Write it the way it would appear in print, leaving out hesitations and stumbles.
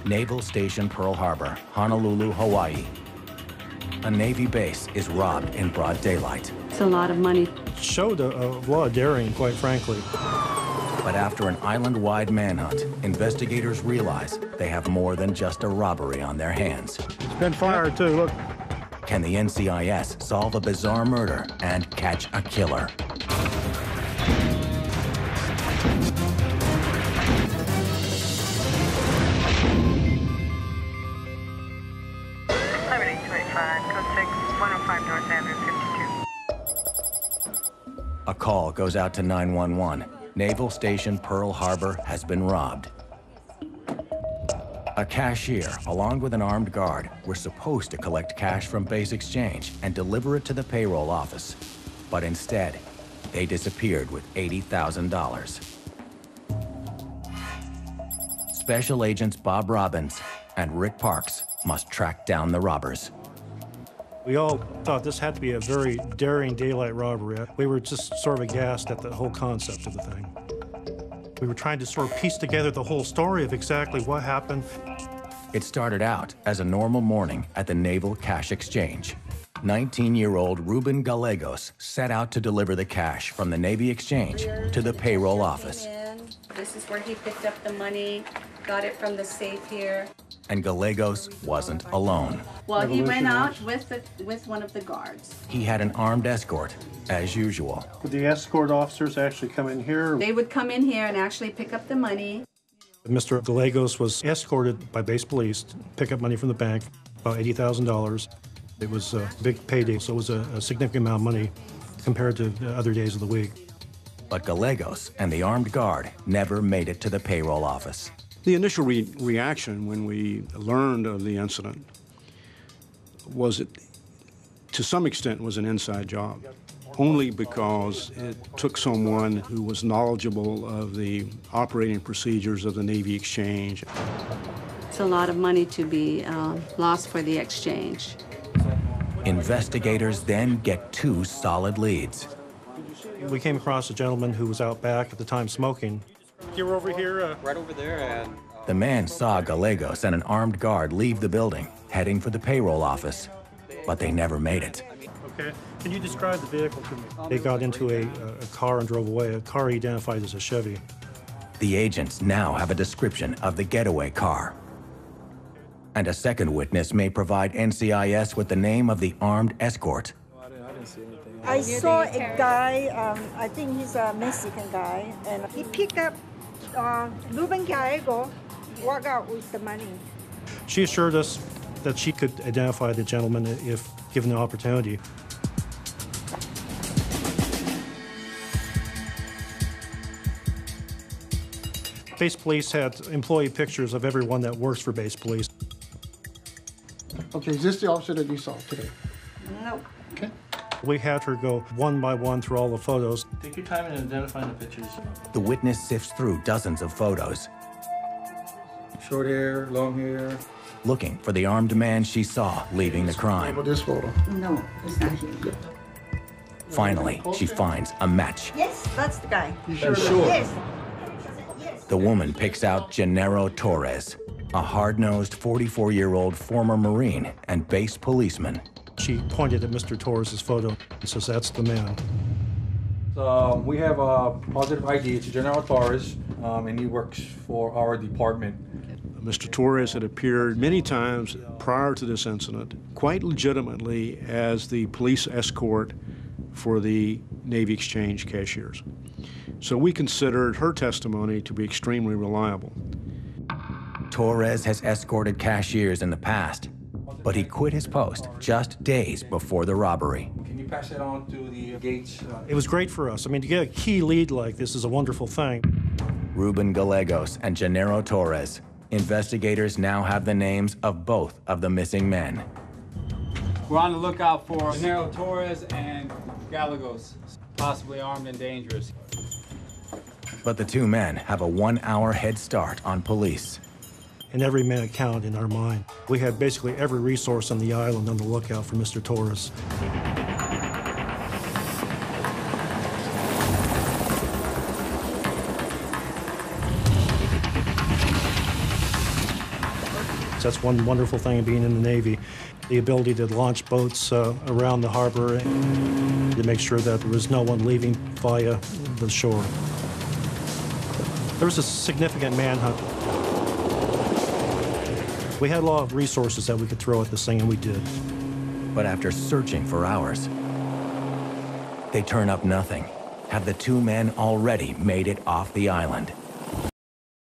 Naval Station Pearl Harbor, Honolulu, Hawaii. A Navy base is robbed in broad daylight. It's a lot of money. It showed a lot of daring, quite frankly. But after an island-wide manhunt, investigators realize they have more than just a robbery on their hands. It's been fired, too, look. Can the NCIS solve a bizarre murder and catch a killer? A call goes out to 911. Naval Station Pearl Harbor has been robbed. A cashier, along with an armed guard, were supposed to collect cash from Base Exchange and deliver it to the payroll office. But instead, they disappeared with $80,000. Special Agents Bob Robbins and Rick Parks must track down the robbers. We all thought this had to be a very daring daylight robbery. We were just sort of aghast at the whole concept of the thing. We were trying to sort of piece together the whole story of exactly what happened. It started out as a normal morning at the Naval Cash Exchange. 19-year-old Ruben Gallegos set out to deliver the cash from the Navy Exchange to the payroll office. This is where he picked up the money, got it from the safe here. And Gallegos wasn't alone. Well, he went out with one of the guards. He had an armed escort, as usual. Would the escort officers actually come in here? They would come in here and actually pick up the money. Mr. Gallegos was escorted by base police to pick up money from the bank, about $80,000. It was a big payday, so it was a significant amount of money compared to the other days of the week. But Gallegos and the armed guard never made it to the payroll office. The initial reaction when we learned of the incident was it, to some extent, was an inside job, only because it took someone who was knowledgeable of the operating procedures of the Navy Exchange. It's a lot of money to be lost for the exchange. Investigators then get two solid leads. We came across a gentleman who was out back at the time smoking. You're over here? Right over there, and... The man saw Gallegos and an armed guard leave the building, heading for the payroll office, but they never made it. Okay. Can you describe the vehicle to me? They got into a car and drove away, a car identified as a Chevy. The agents now have a description of the getaway car. And a second witness may provide NCIS with the name of the armed escort. I saw a guy, I think he's a Mexican guy, and he picked up Ruben Gallego, walk out with the money. She assured us that she could identify the gentleman if given the opportunity. Base Police had employee pictures of everyone that works for Base Police. Okay, is this the officer that you saw today? No. Okay. We had her go one by one through all the photos. Take your time in identifying the pictures. The witness sifts through dozens of photos, Short hair, long hair. looking for the armed man she saw leaving the How crime. about this photo? No, it's not him. Finally, she finds a match. Yes, that's the guy. You sure? Yes. The woman picks out Gennaro Torres, a hard-nosed 44-year-old former Marine and base policeman. She pointed at Mr. Torres' photo and says, "That's the man." We have a positive ID. It's General Torres, and he works for our department. Mr. Torres had appeared many times prior to this incident, quite legitimately as the police escort for the Navy Exchange cashiers. So we considered her testimony to be extremely reliable. Torres has escorted cashiers in the past, but he quit his post just days before the robbery. Can you pass it on to the gates? It was great for us. I mean, to get a key lead like this is a wonderful thing. Ruben Gallegos and Gennaro Torres. Investigators now have the names of both of the missing men. We're on the lookout for Gennaro Torres and Gallegos, possibly armed and dangerous. But the two men have a 1-hour head start on police. And every minute counted in our mind. We had basically every resource on the island on the lookout for Mr. Torres. That's one wonderful thing of being in the Navy, the ability to launch boats around the harbor to make sure that there was no one leaving via the shore. There was a significant manhunt. We had a lot of resources that we could throw at this thing, and we did. But after searching for hours, they turn up nothing. Have the two men already made it off the island?